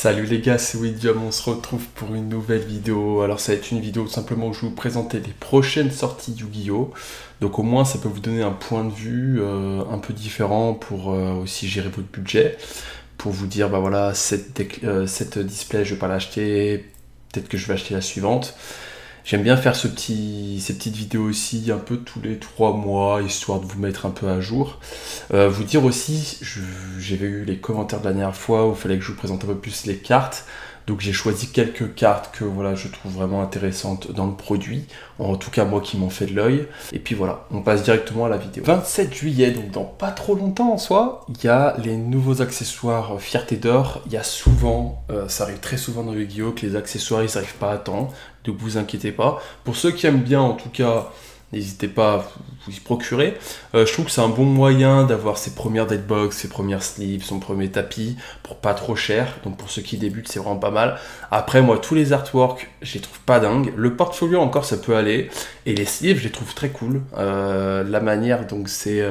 Salut les gars, c'est Widium, on se retrouve pour une nouvelle vidéo. Alors ça va être une vidéo tout simplement où je vais vous présenter les prochaines sorties Yu-Gi-Oh! Donc au moins ça peut vous donner un point de vue un peu différent pour aussi gérer votre budget. Pour vous dire, bah voilà, cette display je vais pas l'acheter, peut-être que je vais acheter la suivante. J'aime bien faire ces petites vidéos aussi un peu tous les 3 mois, histoire de vous mettre un peu à jour. Vous dire aussi, j'avais eu les commentaires de la dernière fois où il fallait que je vous présente un peu plus les cartes. Donc j'ai choisi quelques cartes que voilà, je trouve vraiment intéressantes dans le produit. En tout cas moi qui m'ont fait de l'œil. Et puis voilà, on passe directement à la vidéo. 27 juillet, donc dans pas trop longtemps en soi, il y a les nouveaux accessoires Fierté d'Or. Il y a souvent, ça arrive très souvent dans Yu-Gi-Oh! Que les accessoires ils n'arrivent pas à temps. Donc vous inquiétez pas. Pour ceux qui aiment bien en tout cas, n'hésitez pas à vous y procurer. Je trouve que c'est un bon moyen d'avoir ses premières deadbox, ses premières slips, son premier tapis pour pas trop cher. Donc pour ceux qui débutent, c'est vraiment pas mal. Après, moi, tous les artworks, je les trouve pas dingues. Le portfolio, encore, ça peut aller. Et les sleeves, je les trouve très cool. La manière, donc c'est...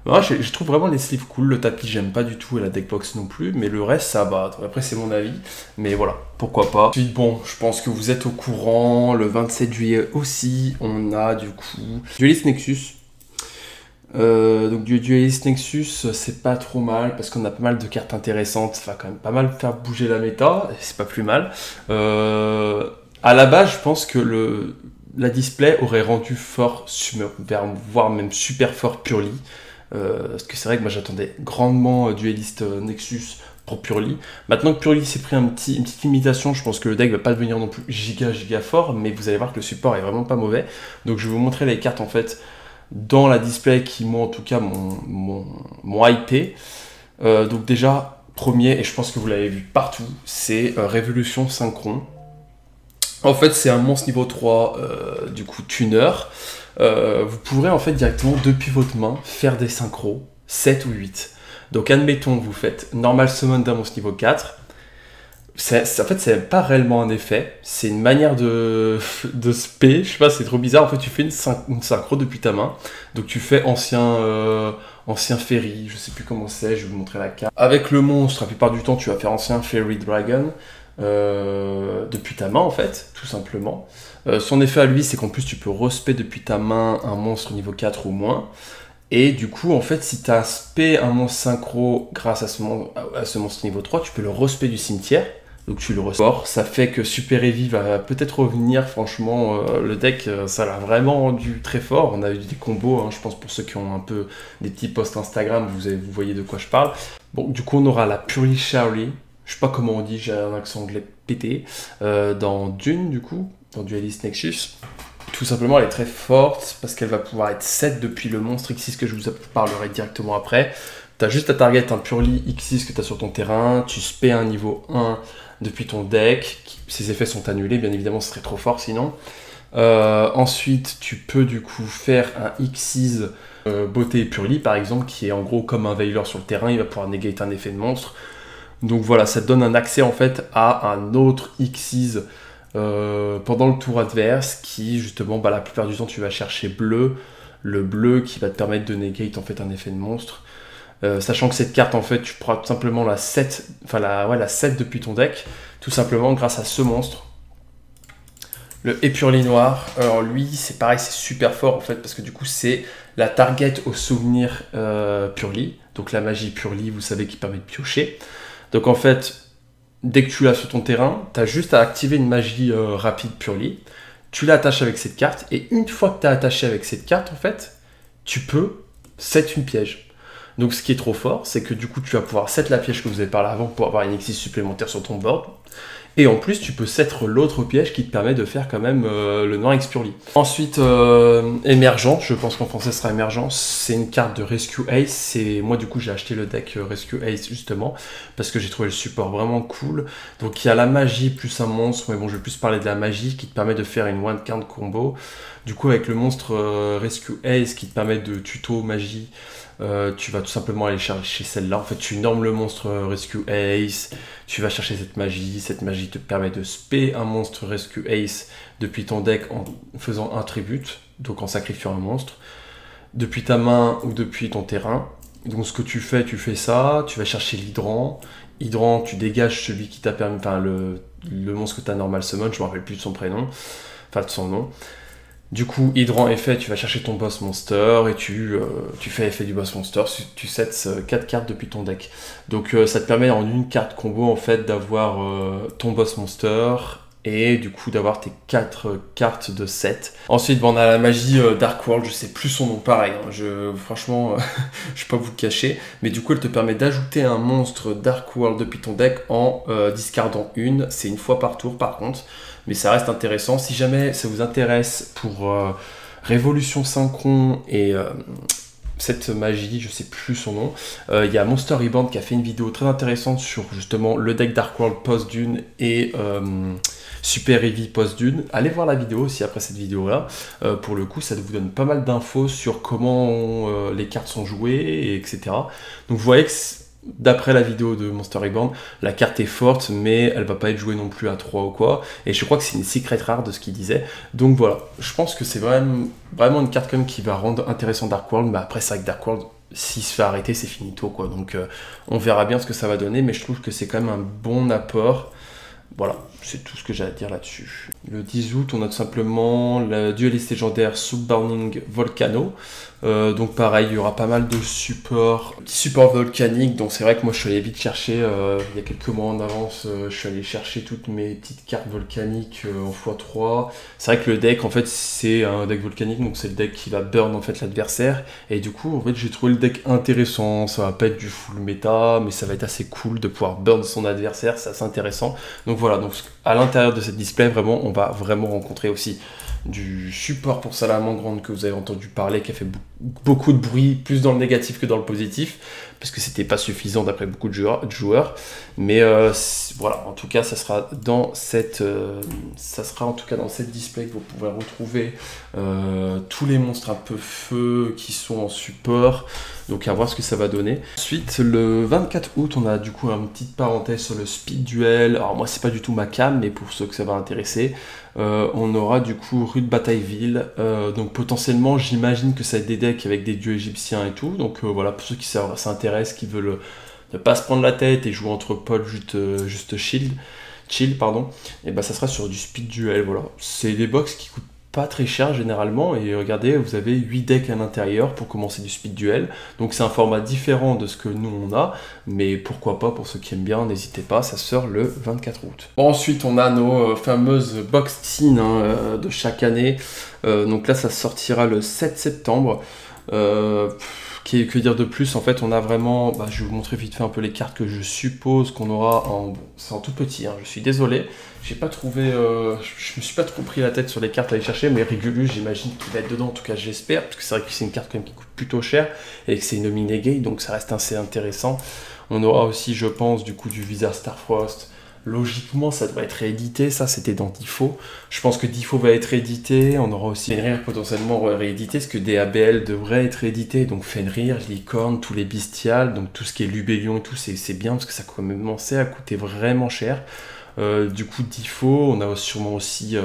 Ouais, je trouve vraiment les sleeves cool. Le tapis, j'aime pas du tout et la deckbox non plus. Mais le reste, ça va. Après, c'est mon avis. Mais voilà, pourquoi pas. Ensuite, bon, je pense que vous êtes au courant. Le 27 juillet aussi, on a du coup Duelist Nexus. Donc du Duelist Nexus, c'est pas trop mal parce qu'on a pas mal de cartes intéressantes. Ça va quand même pas mal faire bouger la méta. C'est pas plus mal. À la base, je pense que la display aurait rendu fort, voire même super fort Purely. Parce que c'est vrai que moi j'attendais grandement Duelist Nexus pour Purely. Maintenant que Purely s'est pris une petite limitation, je pense que le deck va pas devenir non plus giga fort, mais vous allez voir que le support est vraiment pas mauvais. Donc je vais vous montrer les cartes en fait dans la display qui m'ont en tout cas m'ont hypé. Donc déjà, premier, et je pense que vous l'avez vu partout, c'est Révolution Synchron. En fait c'est un monstre niveau 3, du coup tuner. Vous pourrez en fait directement depuis votre main faire des synchros 7 ou 8. Donc admettons vous faites normal summon d'un monstre niveau 4. En fait c'est pas réellement un effet, c'est une manière de spé, je sais pas, c'est trop bizarre. En fait tu fais une synchro depuis ta main. Donc tu fais ancien Fairy, je sais plus comment c'est, je vais vous montrer la carte. Avec le monstre, la plupart du temps tu vas faire ancien Fairy Dragon. Depuis ta main en fait, tout simplement. Son effet à lui, c'est qu'en plus tu peux respect depuis ta main un monstre niveau 4 ou moins. Et du coup, en fait, si tu as spé un monstre synchro grâce à ce monstre niveau 3, tu peux le respect du cimetière. Donc tu le ressors. Ça fait que Super Heavy va peut-être revenir. Franchement, le deck, ça l'a vraiment rendu très fort. On a eu des combos, hein, je pense pour ceux qui ont un peu des petits posts Instagram, vous voyez de quoi je parle. Bon, du coup, on aura la Purely Shari. Je sais pas comment on dit, j'ai un accent anglais pété. Dans Dune, du coup, dans Duelist Nexus. Tout simplement, elle est très forte parce qu'elle va pouvoir être 7 depuis le monstre X6 que je vous parlerai directement après. Tu as juste à target un Purely X6 que tu as sur ton terrain. Tu spé un niveau 1 depuis ton deck. Ses effets sont annulés, bien évidemment, ce serait trop fort sinon. Ensuite, tu peux du coup faire un X6 Beauté et Purely, par exemple, qui est en gros comme un Veiler sur le terrain. Il va pouvoir negate un effet de monstre. Donc voilà, ça te donne un accès en fait à un autre X6 pendant le tour adverse qui justement, bah, la plupart du temps tu vas chercher bleu, le bleu qui va te permettre de negate en fait un effet de monstre. Sachant que cette carte en fait tu pourras tout simplement la 7, la 7 depuis ton deck, tout simplement grâce à ce monstre. Le Épurli Noir, alors lui c'est pareil, c'est super fort en fait parce que du coup c'est la target au souvenir Purely, donc la magie Purely vous savez qui permet de piocher. Donc en fait, dès que tu l'as sur ton terrain, tu as juste à activer une magie rapide Purely. Tu l'attaches avec cette carte, et une fois que tu as attaché avec cette carte, en fait, tu peux set une piège. Donc ce qui est trop fort, c'est que du coup, tu vas pouvoir set la piège que vous avez parlé avant pour avoir une X6 supplémentaire sur ton board. Et en plus, tu peux set l'autre piège qui te permet de faire quand même le noir X Purely. Ensuite, émergent, je pense qu'en français ce sera émergent, c'est une carte de Rescue Ace. Moi du coup j'ai acheté le deck Rescue Ace justement, parce que j'ai trouvé le support vraiment cool. Donc il y a la magie plus un monstre, mais bon je vais plus parler de la magie qui te permet de faire une one count combo. Du coup avec le monstre Rescue Ace qui te permet de tuto magie, tu vas tout simplement aller chercher celle-là. En fait, tu normes le monstre Rescue Ace, tu vas chercher cette magie te permet de spé un monstre Rescue Ace depuis ton deck en faisant un tribute, donc en sacrifiant un monstre, depuis ta main ou depuis ton terrain. Donc ce que tu fais ça, tu vas chercher l'hydrant, Hydrant, tu dégages celui qui t'a permis, enfin le monstre que tu as normal summon, je me rappelle plus de son prénom, enfin de son nom. Du coup, Hydrant effet, tu vas chercher ton boss monster et tu fais effet du boss monster, tu sets 4 cartes depuis ton deck. Donc ça te permet en une carte combo en fait d'avoir ton boss monster et du coup d'avoir tes 4 cartes de set. Ensuite, on a la magie Dark World, je sais plus son nom pareil, hein. Franchement, je vais pas vous le cacher, mais du coup elle te permet d'ajouter un monstre Dark World depuis ton deck en discardant une, c'est une fois par tour par contre. Mais ça reste intéressant. Si jamais ça vous intéresse pour Révolution Synchron et cette magie, je sais plus son nom, il y a Monster Reborn qui a fait une vidéo très intéressante sur justement le deck Dark World post-dune et Super Heavy post-dune. Allez voir la vidéo aussi après cette vidéo-là. Pour le coup, ça vous donne pas mal d'infos sur comment les cartes sont jouées, et etc. Donc vous voyez que d'après la vidéo de Monster Reborn, la carte est forte, mais elle va pas être jouée non plus à 3 ou quoi. Et je crois que c'est une secret rare de ce qu'il disait. Donc voilà, je pense que c'est vraiment une carte quand même qui va rendre intéressant Dark World. Mais après, c'est vrai que Dark World, s'il se fait arrêter, c'est finito, quoi. Donc on verra bien ce que ça va donner, mais je trouve que c'est quand même un bon apport. Voilà, c'est tout ce que j'ai à dire là-dessus. Le 10 août, on a tout simplement le dueliste légendaire Subburning Volcano. Donc pareil, il y aura pas mal de supports volcaniques. Donc c'est vrai que moi je suis allé vite chercher, il y a quelques mois en avance, je suis allé chercher toutes mes petites cartes volcaniques en x3. C'est vrai que le deck en fait c'est un deck volcanique, donc c'est le deck qui va burn en fait l'adversaire. Et du coup en fait j'ai trouvé le deck intéressant, ça va pas être du full méta, mais ça va être assez cool de pouvoir burn son adversaire, c'est assez intéressant. Donc voilà, donc à l'intérieur de cette display vraiment on va vraiment rencontrer aussi du support pour Salamandre que vous avez entendu parler, qui a fait beaucoup de bruit, plus dans le négatif que dans le positif, parce que c'était pas suffisant d'après beaucoup de joueurs. Mais voilà, en tout cas, ça sera en tout cas dans cette display que vous pourrez retrouver tous les monstres un peu feu qui sont en support. Donc à voir ce que ça va donner. Ensuite, le 24 août, on a du coup une petite parenthèse sur le speed duel. Alors moi, c'est pas du tout ma cam, mais pour ceux que ça va intéresser, on aura du coup Rude Batailleville. Donc potentiellement, j'imagine que ça va être des decks avec des dieux égyptiens et tout. Donc voilà, pour ceux qui s'intéressent, qui veulent ne pas se prendre la tête et jouer entre potes juste chill, pardon, et ben ça sera sur du speed duel. Voilà, c'est des box qui coûtent pas très cher généralement, et regardez, vous avez 8 decks à l'intérieur pour commencer du speed duel, donc c'est un format différent de ce que nous on a, mais pourquoi pas, pour ceux qui aiment bien, n'hésitez pas, ça sort le 24 août. Ensuite on a nos fameuses box teen de chaque année, donc là ça sortira le 7 septembre. Que dire de plus, en fait on a vraiment, je vais vous montrer vite fait un peu les cartes que je suppose qu'on aura c'est en tout petit, hein, je suis désolé, j'ai pas trouvé, je me suis pas trop pris la tête sur les cartes à aller chercher, mais Regulus j'imagine qu'il va être dedans, en tout cas j'espère, parce que c'est vrai que c'est une carte quand même qui coûte plutôt cher, et que c'est une Omnigate, donc ça reste assez intéressant. On aura aussi, je pense, du coup du Wizard Starfrost. Logiquement, ça devrait être réédité, ça c'était dans Difo. Je pense que Difo va être réédité, on aura aussi Fenrir potentiellement réédité, parce que DABL devrait être réédité, donc Fenrir, Licorne, tous les bestiales, donc tout ce qui est Lubellion et tout, c'est bien, parce que ça commençait à coûter vraiment cher. Du coup, Difo, on a sûrement aussi...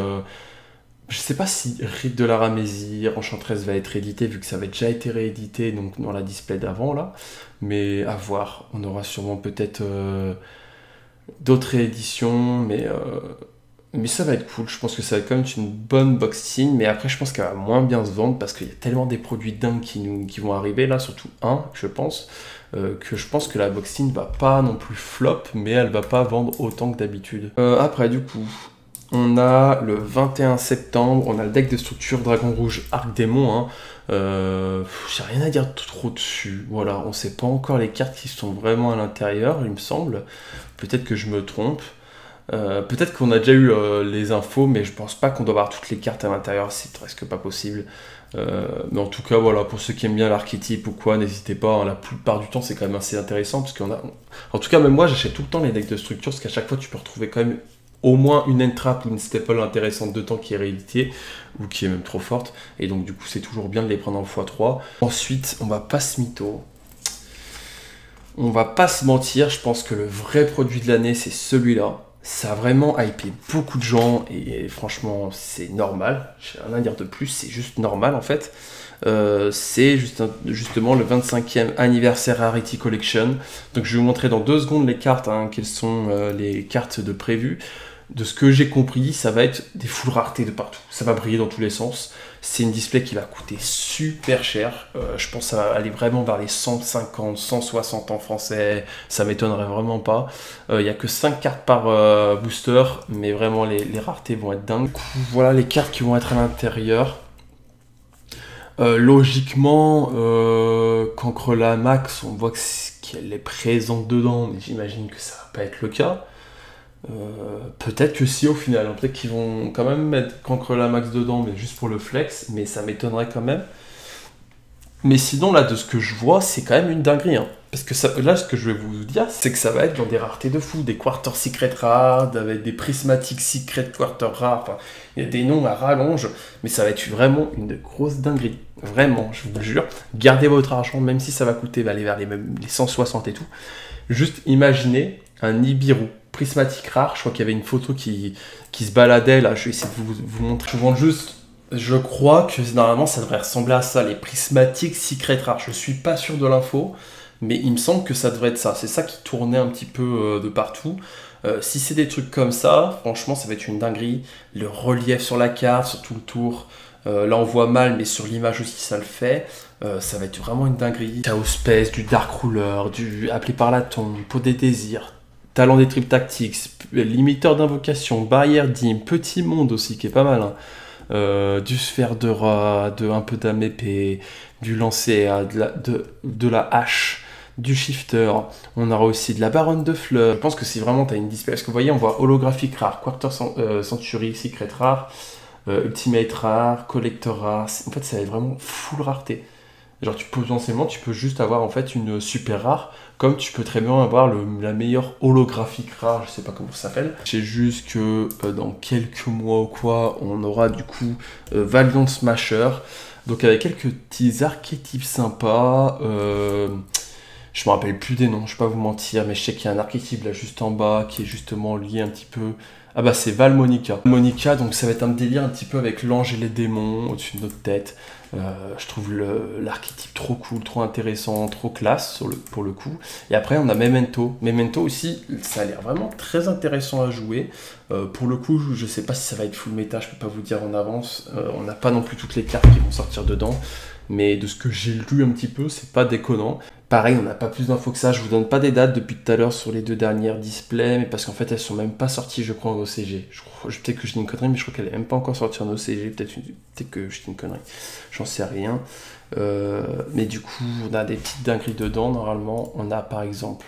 je sais pas si Rite de la Ramésie, Enchantress va être réédité, vu que ça avait déjà été réédité donc dans la display d'avant, là. Mais à voir, on aura sûrement peut-être... d'autres rééditions, mais ça va être cool. Je pense que ça va être quand même une bonne box-in, mais après je pense qu'elle va moins bien se vendre parce qu'il y a tellement des produits dingues qui vont arriver là, surtout je pense, que je pense que la box-in va pas non plus flop, mais elle va pas vendre autant que d'habitude. Après du coup, on a le 21 septembre, on a le deck de structure Dragon Rouge Arc Démon, hein. J'ai rien à dire trop dessus, voilà, on sait pas encore les cartes qui sont vraiment à l'intérieur, il me semble, peut-être que je me trompe, peut-être qu'on a déjà eu les infos, mais je pense pas qu'on doit avoir toutes les cartes à l'intérieur, c'est presque pas possible, mais en tout cas voilà, pour ceux qui aiment bien l'archétype ou quoi, n'hésitez pas, hein, la plupart du temps c'est quand même assez intéressant, parce qu'on a, en tout cas même moi j'achète tout le temps les decks de structure, parce qu'à chaque fois tu peux retrouver quand même au moins une entrap ou une staple intéressante de temps qui est rééditée, ou qui est même trop forte, et donc du coup c'est toujours bien de les prendre en x3. Ensuite, on va pas se mytho. On va pas se mentir, je pense que le vrai produit de l'année c'est celui-là. Ça a vraiment hypé beaucoup de gens, et franchement c'est normal, j'ai rien à dire de plus, c'est juste normal en fait. c'est justement le 25e anniversaire Rarity Collection. Donc je vais vous montrer dans 2 secondes les cartes, hein, quelles sont les cartes de prévues. De ce que j'ai compris, ça va être des full raretés de partout. Ça va briller dans tous les sens. C'est une display qui va coûter super cher. Je pense que ça va aller vraiment vers les 150, 160 en français. Ça m'étonnerait vraiment pas. Il n'y a que 5 cartes par booster, mais vraiment les raretés vont être dingues. Voilà les cartes qui vont être à l'intérieur. Logiquement, Cancrela Max, on voit qu'elle est présente dedans, mais j'imagine que ça va pas être le cas. Peut-être que si au final, peut-être qu'ils vont quand même mettre Cancrela Max dedans, mais juste pour le flex, mais ça m'étonnerait quand même. Mais sinon, là, de ce que je vois, c'est quand même une dinguerie, hein. Parce que ça, là, ce que je vais vous dire, c'est que ça va être dans des raretés de fou, des Quarter Secret rares, avec des Prismatic Secret Quarter rares, enfin, il y a des noms à rallonge, mais ça va être vraiment une grosse dinguerie. Vraiment, je vous jure. Gardez votre argent, même si ça va coûter aller vers les 160 et tout. Juste imaginez un Nibiru prismatique rare. Je crois qu'il y avait une photo qui se baladait là. Je vais essayer de vous montrer. Je vous montre juste. Je crois que normalement ça devrait ressembler à ça, les prismatiques secret rares. Je suis pas sûr de l'info, mais il me semble que ça devrait être ça. C'est ça qui tournait un petit peu de partout. Si c'est des trucs comme ça, franchement ça va être une dinguerie. Le relief sur la carte, sur tout le tour. Là on voit mal, mais sur l'image aussi ça le fait. Ça va être vraiment une dinguerie. Chaos Space, du Dark Ruler, du Appelé par la tombe, Peau des désirs, Talent des Trip Tactics, Limiteur d'invocation, Barrière d'hymne, Petit Monde aussi qui est pas mal, hein. Du Sphère de rat, un peu d'âme épée, du lancer à de la hache, du shifter. On aura aussi de la baronne de fleurs. Je pense que si vraiment tu as une display, parce que vous voyez on voit holographique rare, Quarter Century, Secret rare, Ultimate rare, Collector rare. En fait ça va être vraiment full rareté. Genre potentiellement tu peux juste avoir en fait une super rare, comme tu peux très bien avoir la meilleure holographique rare, je sais pas comment ça s'appelle. C'est juste que dans quelques mois ou quoi, on aura du coup Valiant Smasher, donc avec quelques petits archétypes sympas. Je me rappelle plus des noms, je vais pas vous mentir, mais je sais qu'il y a un archétype là juste en bas qui est justement lié un petit peu. Ah bah c'est Val Monica. Monica, donc ça va être un délire un petit peu avec l'ange et les démons au-dessus de notre tête. Je trouve l'archétype trop cool, trop intéressant, trop classe pour le coup. Et après on a Memento. Memento aussi, ça a l'air vraiment très intéressant à jouer. Pour le coup, je sais pas si ça va être full méta, je peux pas vous dire en avance. On n'a pas non plus toutes les cartes qui vont sortir dedans. Mais de ce que j'ai lu un petit peu, c'est pas déconnant. Pareil, on n'a pas plus d'infos que ça, je vous donne pas des dates depuis tout à l'heure sur les 2 dernières displays, mais parce qu'en fait elles sont même pas sorties je crois en OCG. Peut-être que je dis une connerie, mais je crois qu'elle est même pas encore sortie en OCG, peut-être que je dis une connerie, j'en sais rien. Mais du coup, on a des petites dingueries dedans, normalement. On a par exemple,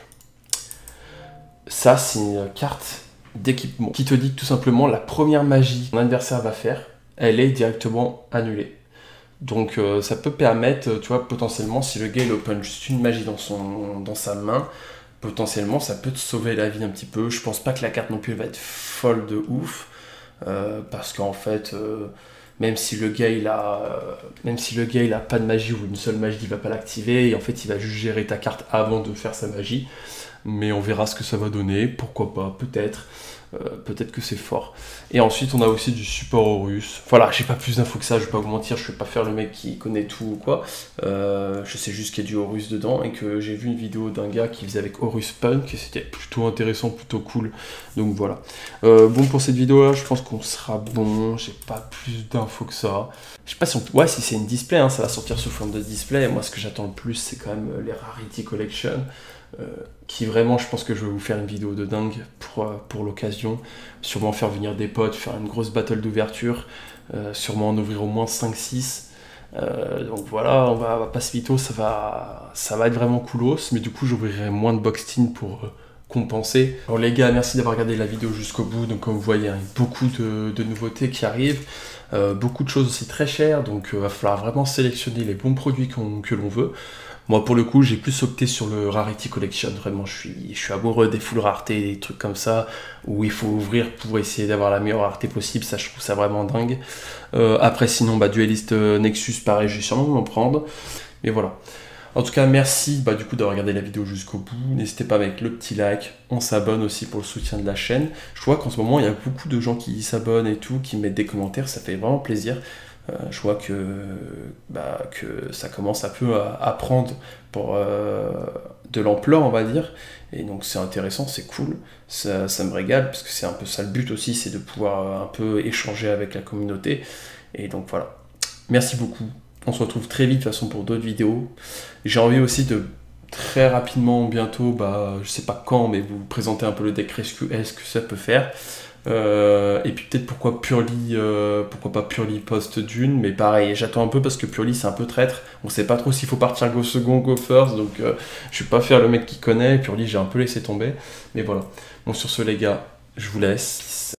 ça c'est une carte d'équipement qui te dit que tout simplement la première magie que ton adversaire va faire, elle est directement annulée. Donc ça peut permettre, tu vois, potentiellement, si le gars il open juste une magie dans sa main, potentiellement ça peut te sauver la vie un petit peu. Je pense pas que la carte non plus elle va être folle de ouf, parce qu'en fait, même si le gars il a pas de magie ou une seule magie, il va pas l'activer, et en fait il va juste gérer ta carte avant de faire sa magie. Mais on verra ce que ça va donner, pourquoi pas, peut-être. Peut-être que c'est fort. Et ensuite on a aussi du support Horus. Voilà, j'ai pas plus d'infos que ça, je vais pas vous mentir, je vais pas faire le mec qui connaît tout ou quoi. Je sais juste qu'il y a du Horus dedans et que j'ai vu une vidéo d'un gars qui faisait avec Horus Punk et c'était plutôt intéressant, plutôt cool. Donc voilà. Bon, pour cette vidéo là, je pense qu'on sera bon. J'ai pas plus d'infos que ça. Je sais pas si on... Ouais, si c'est une display, hein, ça va sortir sous forme de display. Et moi ce que j'attends le plus c'est quand même les Rarity Collection. Qui vraiment, je pense que je vais vous faire une vidéo de dingue pour l'occasion. Sûrement faire venir des potes, faire une grosse battle d'ouverture, sûrement en ouvrir au moins 5-6. Donc voilà, on va pas se mytho, ça va être vraiment coolos, mais du coup j'ouvrirai moins de box-tin pour compenser. Alors les gars, merci d'avoir regardé la vidéo jusqu'au bout. Donc comme vous voyez, hein, beaucoup de nouveautés qui arrivent, beaucoup de choses aussi très chères, donc va falloir vraiment sélectionner les bons produits que l'on veut. Moi, pour le coup, j'ai plus opté sur le Rarity Collection. Vraiment, je suis amoureux des full raretés, des trucs comme ça, où il faut ouvrir pour essayer d'avoir la meilleure rareté possible. Ça, je trouve ça vraiment dingue. Après, sinon, Duelist Nexus, pareil, je vais sûrement m'en prendre. Mais voilà. En tout cas, merci du coup d'avoir regardé la vidéo jusqu'au bout. N'hésitez pas à mettre le petit like. On s'abonne aussi pour le soutien de la chaîne. Je vois qu'en ce moment, il y a beaucoup de gens qui s'abonnent et tout, qui mettent des commentaires. Ça fait vraiment plaisir. Je vois que ça commence un peu à prendre pour de l'ampleur, on va dire. Et donc c'est intéressant, c'est cool, ça me régale, parce que c'est un peu ça le but aussi, c'est de pouvoir un peu échanger avec la communauté. Et donc voilà. Merci beaucoup. On se retrouve très vite de toute façon pour d'autres vidéos. J'ai envie aussi de très rapidement, bientôt, je sais pas quand, mais vous présenter un peu le deck Rescue S, ce que ça peut faire. Et puis peut-être pourquoi pas Purely post-Dune, mais pareil, j'attends un peu parce que Purely c'est un peu traître, on sait pas trop s'il faut partir go second, go first, donc je vais pas faire le mec qui connaît, Purely j'ai un peu laissé tomber, mais voilà. Bon sur ce les gars, je vous laisse,